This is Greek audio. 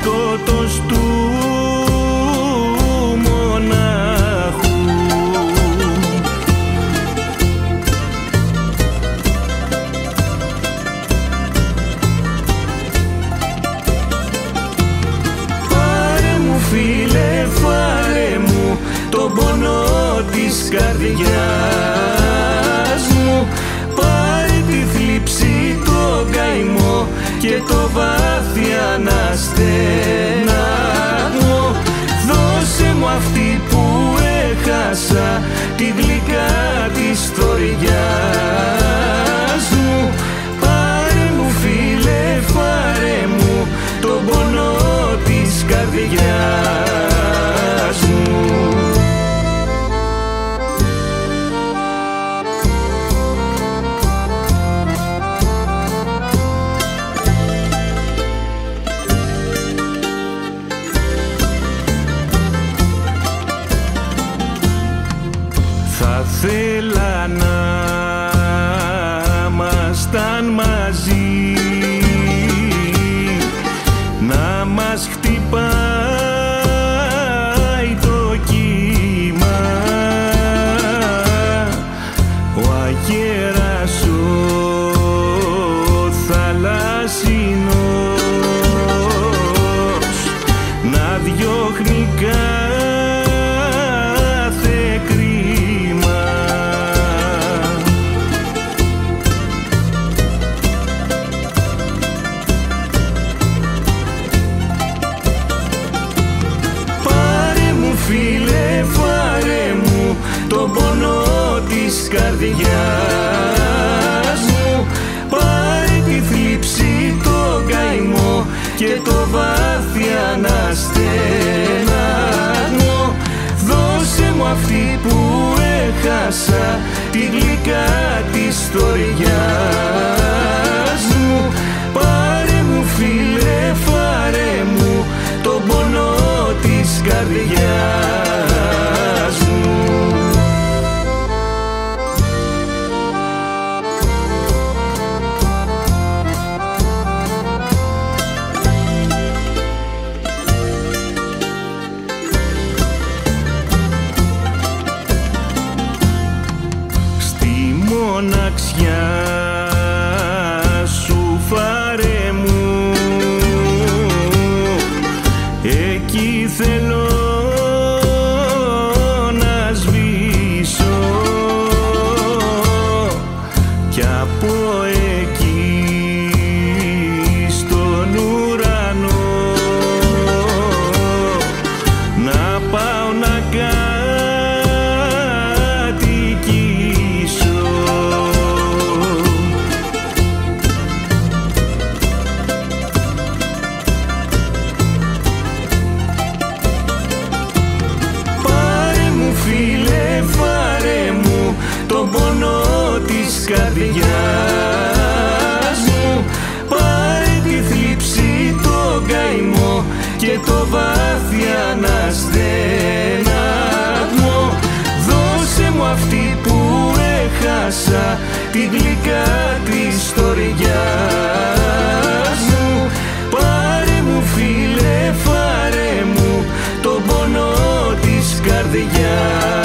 σκότος του μονάχου. Πάρε μου φίλε, φάρε μου τον πόνο της καρδιάς μου, πάρε τη θλίψη, το καημό και το βάθια αναστεναγμό. Δώσε μου αυτή που έχασα, τη γλυκά της στοριάς μου. Πάρε μου φίλε, φάρε μου τον πόνο της καρδιάς μου. Θα θέλα να ήμασταν μαζί, να μας χτυπάει το κύμα, ο αγέρας ο θαλάσσινος να διώχνει κάθε κρίμα. Πάρε μου φίλε, φάρε μου τον πόνο της καρδιάς μου, πάρε τη θλίψη, το καημό και το βάθια αναστεναγμό. Δώσε μου αυτή που έχασα, τη γλυκά της στοριάς μου. Πάρε μου φίλε, φάρε μου τον πόνο της καρδιάς μου. Μοναξιά σου φάρε μου, εκεί θέλω να σβήσω, κι από εκεί στον ουρανό να πάω να καρδιάς μου. Πάρε τη θλίψη, το καημό και το βάθια αναστεναγμό. Δώσε μου αυτή που έχασα, τη γλυκά της στοριάς μου. Πάρε μου φίλε, φάρε μου τον πόνο της καρδιάς.